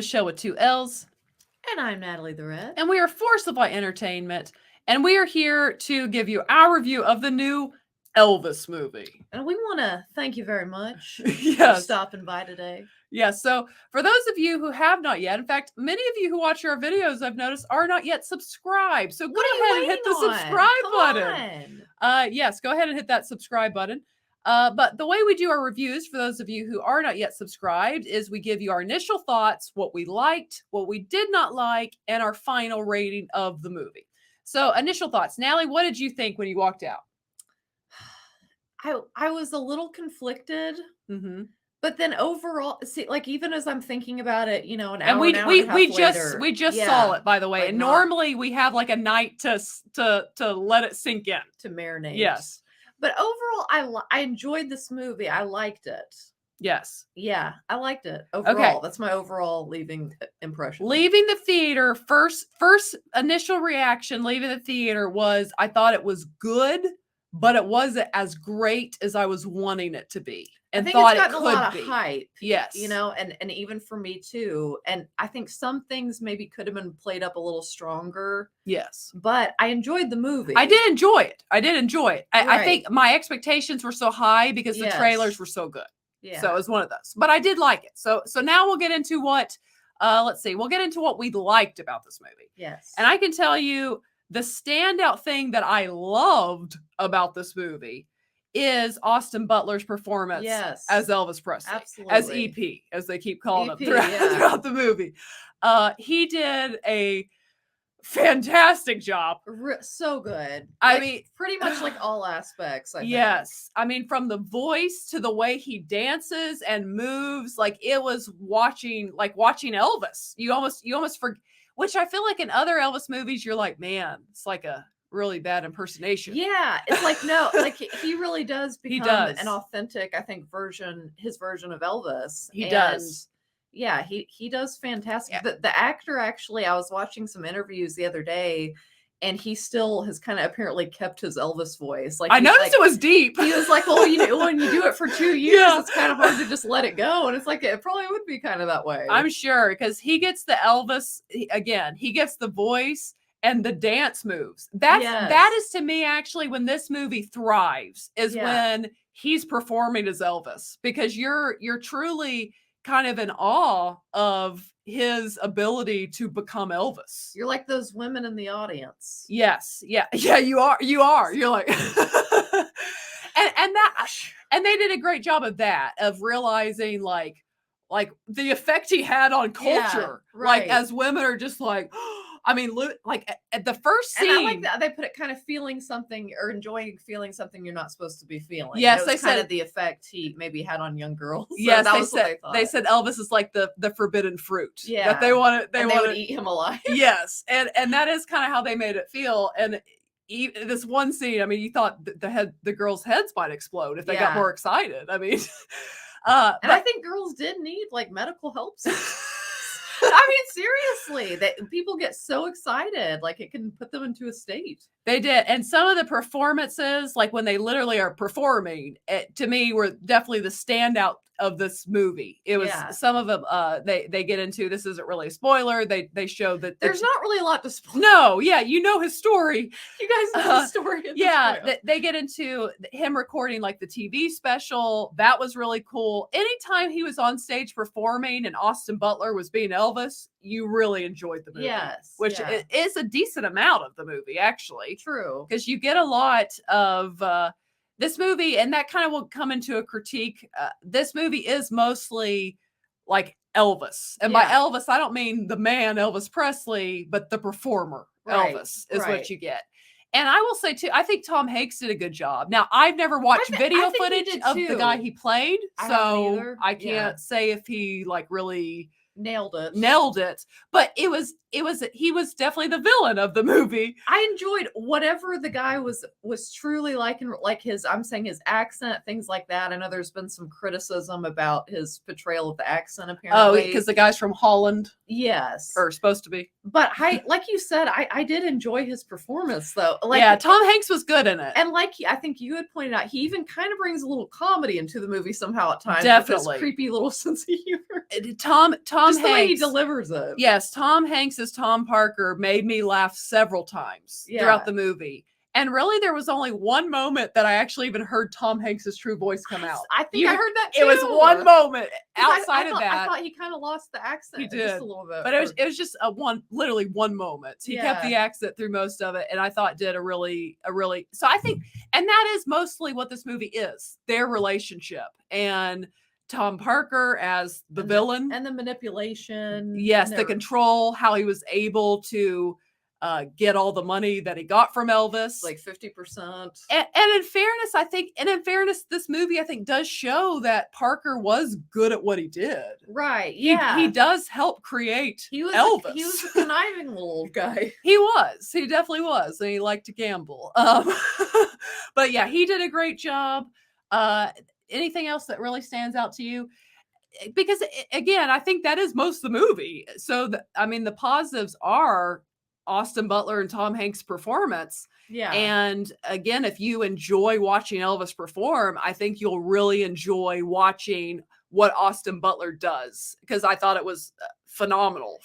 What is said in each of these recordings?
Michelle with 2 L's. And I'm Natalie the Red. And we are Force Supply Entertainment. And we are here to give you our review of the new Elvis movie. And we want to thank you very much Yes. for stopping by today. Yes. So for those of you who have not yet, in fact, many of you who watch our videos, I've noticed, are not yet subscribed. So go ahead and hit the subscribe button. Yes, go ahead and hit that subscribe button. But the way we do our reviews, for those of you who are not yet subscribed, is we give you our initial thoughts, what we liked, what we did not like, and our final rating of the movie. So initial thoughts. Natalie, what did you think when you walked out? I was a little conflicted. Mm-hmm. But then overall, see, like even as I'm thinking about it, you know, an and hour we and a half just later, saw it, by the way. like and not- normally we have like a night to let it sink in, to marinate. Yes. But overall, I enjoyed this movie. I liked it. Yes. Yeah, I liked it overall. Okay. That's my overall leaving impression. Leaving the theater, first initial reaction leaving the theater was I thought it was good, but it wasn't as great as I was wanting it to be. And I think thought it's gotten it could a lot be. of hype. Yes. You know, and even for me too. And I think some things maybe could have been played up a little stronger. Yes. But I enjoyed the movie. I did enjoy it. I Right. think my expectations were so high because the trailers were so good. Yeah. So it was one of those. But I did like it. So now we'll get into what we'll get into what we liked about this movie. Yes. And I can tell you the standout thing that I loved about this movie is Austin Butler's performance as Elvis Presley. Absolutely. As EP, as they keep calling him EP, throughout the movie. He did a fantastic job. So good. I mean, pretty much like all aspects. I yes. I mean, from the voice to the way he dances and moves, like it was watching Elvis. You almost forget, which I feel like in other Elvis movies, you're like, man, it's like a really bad impersonation. Yeah, it's like no, like he really does become an authentic, I think, his version of Elvis. He does. Yeah, he does fantastic. Yeah. The actor, actually, I was watching some interviews the other day, and he still has kind of apparently kept his Elvis voice. Like I noticed it was deep. He was like, well, you know, when you do it for 2 years, it's kind of hard to just let it go. And it's like, it probably would be kind of that way. I'm sure, because he gets the Elvis, again, he gets the voice and the dance moves. That is to me actually when this movie thrives is when he's performing as Elvis, because you're truly kind of in awe of his ability to become Elvis. You're like those women in the audience. Yes. Yeah, you are. You're like and they did a great job of that, of realizing like the effect he had on culture. Like as women are just like I mean, like at the first scene. And I like that they put it kind of feeling something or enjoying feeling something you're not supposed to be feeling. Yes, they said kind of the effect he maybe had on young girls. So yes, they said Elvis is like the forbidden fruit. Yeah, that they want to would eat him alive. Yes, and that is kind of how they made it feel. And this one scene, I mean, you thought the girls' heads might explode if they got more excited. I mean, and I think girls did need like medical help. I mean, seriously, that people get so excited, like it can put them into a state. They did. And some of the performances, like when they literally are performing, to me were definitely the standout of this movie. It was some of them they get into, this isn't really a spoiler. They show that there's not really a lot to spoil. No, yeah, you know his story. You guys know the story. They get into him recording like the TV special. That was really cool. Anytime he was on stage performing and Austin Butler was being Elvis, you really enjoyed the movie. Yes. Which is a decent amount of the movie, actually. True. Because you get a lot of this movie, and that kind of will come into a critique. This movie is mostly like Elvis. And by Elvis, I don't mean the man Elvis Presley, but the performer Elvis is what you get. And I will say, too, I think Tom Hanks did a good job. Now, I've never watched video footage of the guy he played, so I can't say if he like really nailed it. But he was definitely the villain of the movie. I enjoyed whatever the guy was truly like, and like his accent, things like that. I know there's been some criticism about his portrayal of the accent, apparently. Oh, because the guy's from Holland. Yes. Or supposed to be. But like you said, I did enjoy his performance though. Like, yeah, Tom Hanks was good in it. And like I think you had pointed out, he even kind of brings a little comedy into the movie somehow at times. Definitely. With this creepy little sense of humor. Tom Just Hanks, the way he delivers it. Yes, Tom Hanks as Tom Parker made me laugh several times throughout the movie. And really, there was only one moment that I actually even heard Tom Hanks's true voice come out. I think I heard that too. It was one moment. Outside of that, I thought he kind of lost the accent. He did just a little bit, but it was just literally one moment. He kept the accent through most of it, and I thought did a really. So I think, and that is mostly what this movie is: their relationship and Tom Parker as the villain and the manipulation. Yes, the control, how he was able to get all the money that he got from Elvis, like 50%. And in fairness, this movie I think does show that Parker was good at what he did. Right? Yeah, he does help create Elvis. He was a conniving little guy. He was. He definitely was, and he liked to gamble. But yeah, he did a great job. Anything else that really stands out to you? Because again, I think that is most of the movie. So the positives are Austin Butler and Tom Hanks' performance. Yeah. And again, if you enjoy watching Elvis perform, I think you'll really enjoy watching what Austin Butler does, because I thought it was phenomenal.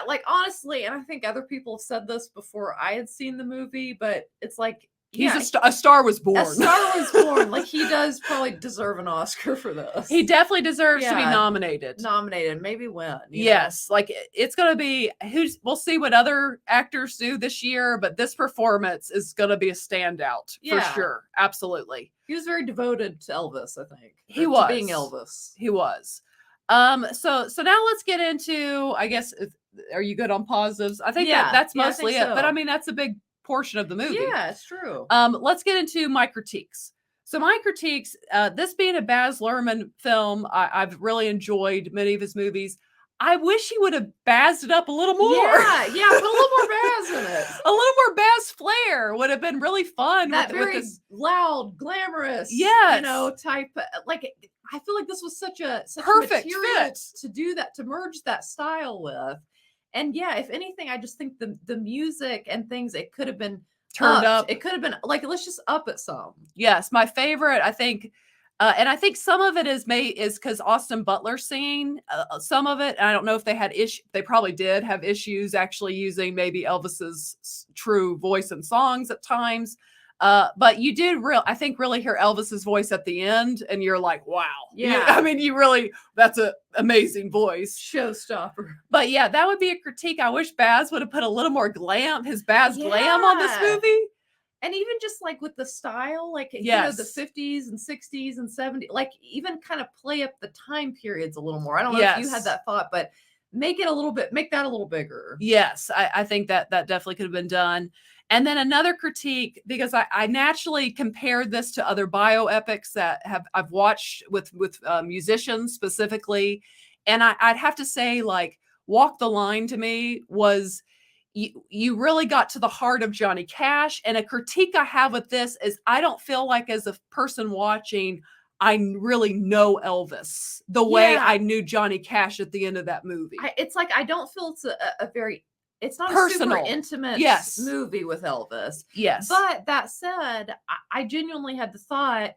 Like honestly, and I think other people have said this before I had seen the movie, but it's like a star was born. A star was born. Like, he does probably deserve an Oscar for this. He definitely deserves to be nominated. Maybe win. Yes, like it's gonna be we'll see what other actors do this year, but this performance is gonna be a standout for sure. Absolutely. He was very devoted to Elvis, I think. He was to being Elvis. He was. So now let's get into, I guess, are you good on positives? I think that's mostly it. But I mean, that's a big portion of the movie. Yeah, it's true. Let's get into my critiques. So my critiques, this being a Baz Luhrmann film, I've really enjoyed many of his movies. I wish he would have bazzed it up a little more. Yeah, put a little more Baz in it. A little more Baz flair would have been really fun. That very this loud, glamorous, type. Like, I feel like this was such a perfect fit to do that, to merge that style with. And yeah, if anything, I just think the music and things, it could have been turned up. It could have been like, let's just up it some. Yes, my favorite, I think, and I think some of it is because Austin Butler singing some of it. And I don't know if they had they probably did have issues actually using maybe Elvis's true voice and songs at times. But you did I think really hear Elvis's voice at the end, and you're like, wow. Yeah. I mean, that's an amazing voice. Showstopper. But yeah, that would be a critique. I wish Baz would have put a little more Baz glam on this movie. And even just like with the style, like, the 50s and 60s and 70s, like even kind of play up the time periods a little more. I don't know if you had that thought, but make that a little bigger. Yes, I think that definitely could have been done. And then another critique, because I naturally compared this to other bioepics that I've watched with musicians specifically. And I'd have to say, like, Walk the Line to me was, you really got to the heart of Johnny Cash. And a critique I have with this is I don't feel like, as a person watching, I really know Elvis the way I knew Johnny Cash at the end of that movie. It's like, I don't feel it's it's not personal, a super intimate movie with Elvis. Yes. But that said, I genuinely had the thought,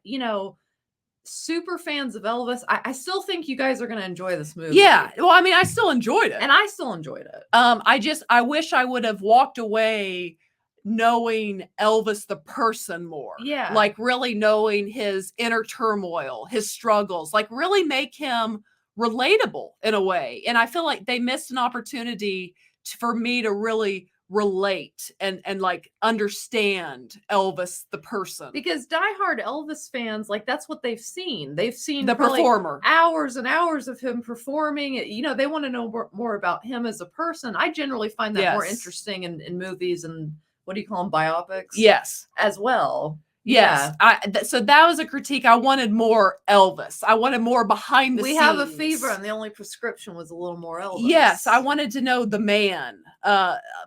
super fans of Elvis, I still think you guys are going to enjoy this movie. Yeah. Well, I mean, I still enjoyed it. And I still enjoyed it. I wish I would have walked away knowing Elvis the person more. Yeah. Like, really knowing his inner turmoil, his struggles, like really make him relatable in a way. And I feel like they missed an opportunity for me to really relate and like understand Elvis the person, because diehard Elvis fans, like, that's what they've seen. They've seen the performer, hours and hours of him performing. They want to know more about him as a person. I generally find that more interesting in movies and, what do you call them, biopics? Yes, as well. Yes. So that was a critique. I wanted more Elvis. I wanted more behind the scenes. We have a fever, and the only prescription was a little more Elvis. Yes. I wanted to know the man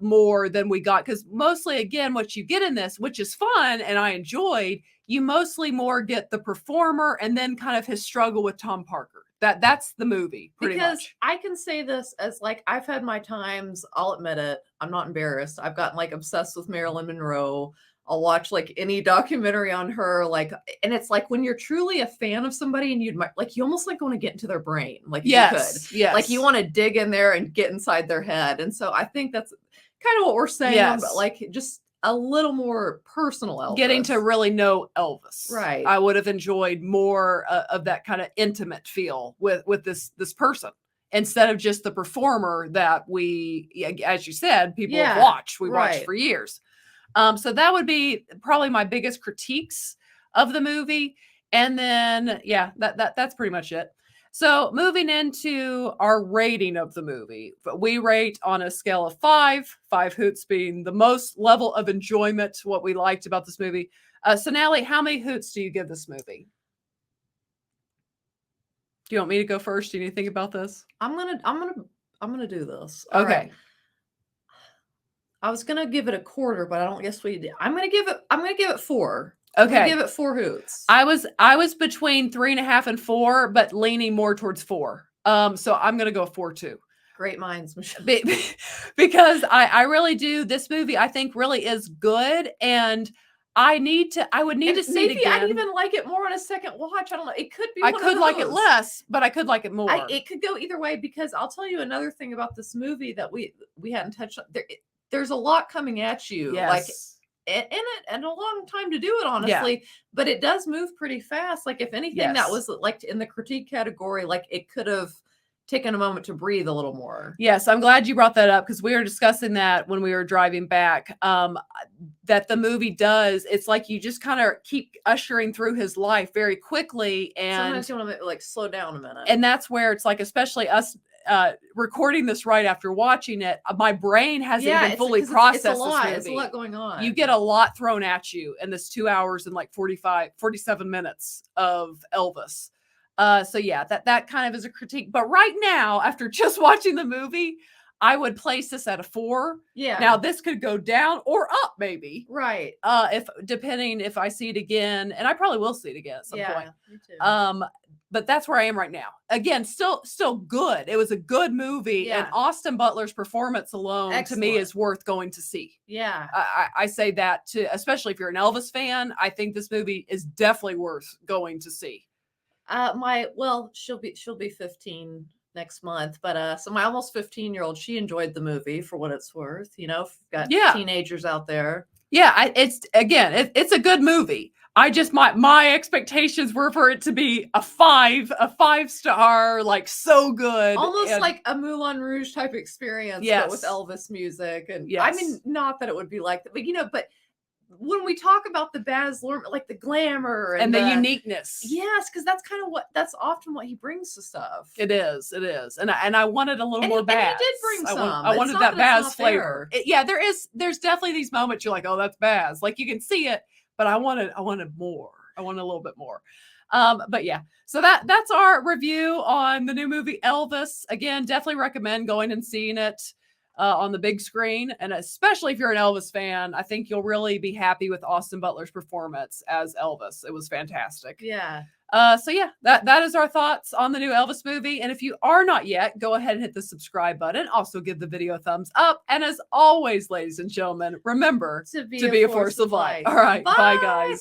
more than we got. Because mostly, again, what you get in this, which is fun and I enjoyed, you mostly more get the performer and then kind of his struggle with Tom Parker. That's the movie, pretty much. I can say this as like, I've had my times, I'll admit it, I'm not embarrassed. I've gotten like obsessed with Marilyn Monroe. I'll watch like any documentary on her, like, and it's like when you're truly a fan of somebody and you almost like want to get into their brain, like you could, like you want to dig in there and get inside their head. And so I think that's kind of what we're saying, but like just a little more personal Elvis. Getting to really know Elvis. Right. I would have enjoyed more of that kind of intimate feel with this person, instead of just the performer that we, as you said, people have watched. We watched for years. So that would be probably my biggest critiques of the movie. And then, that's pretty much it. So moving into our rating of the movie, we rate on a scale of 5 hoots being the most level of enjoyment, what we liked about this movie. So Natalie, how many hoots do you give this movie? Do you want me to go first? Do you need to think about this? I'm gonna do this. Okay. Right. I was gonna give it a quarter, but I don't guess we did. I'm gonna give it 4. Okay. Give it 4 hoots. I was between 3.5 and 4, but leaning more towards 4. So I'm gonna go 4 too. Great minds, Michelle. Because I really do. This movie I think really is good, and I would need to see it again. I'd even like it more on a second watch. I don't know. It could be. I could like it less, but I could like it more. It could go either way, because I'll tell you another thing about this movie that we hadn't touched on. There's a lot coming at you. Yes. Like. And a long time to do it, honestly, but it does move pretty fast. Like if anything, that was like in the critique category, like it could have taken a moment to breathe a little more. Yes, I'm glad you brought that up, because we were discussing that when we were driving back, that the movie does. It's like you just kind of keep ushering through his life very quickly, and sometimes you want to like slow down a minute. And that's where it's like, especially us recording this right after watching it, my brain hasn't even fully processed this movie. It's a lot going on. You get a lot thrown at you in this 2 hours and like 47 minutes of Elvis. So yeah, that kind of is a critique. But right now, after just watching the movie, I would place this at a 4. Yeah. Now this could go down or up, maybe. Right. Depending if I see it again, and I probably will see it again at some point. Me too. But that's where I am right now. Again, still good. It was a good movie, and Austin Butler's performance alone to me is worth going to see. Yeah. I say that too, especially if you're an Elvis fan. I think this movie is definitely worth going to see. She'll be 15 next month, but so my almost 15-year-old, she enjoyed the movie for what it's worth. You know, got teenagers out there. Yeah, it's a good movie. I just my expectations were for it to be a 5-star, like so good, almost like a Moulin Rouge type experience, but with Elvis music. And I mean, not that it would be like that, but but when we talk about the Baz Luhrmann, like the glamour and the uniqueness, yes, because that's often what he brings to stuff. It is, and I wanted a little more Baz. And he did bring some. I wanted that Baz flavor. There's definitely these moments you're like, oh, that's Baz. Like you can see it, but I wanted more. I wanted a little bit more. But yeah, so that's our review on the new movie Elvis. Again, definitely recommend going and seeing it on the big screen, and especially if you're an Elvis fan, I think you'll really be happy with Austin Butler's performance as Elvis. It was fantastic. Yeah. So yeah, that is our thoughts on the new Elvis movie. And if you are not yet, go ahead and hit the subscribe button. Also give the video a thumbs up. And as always, ladies and gentlemen, remember to be a force of light. All right. Bye guys.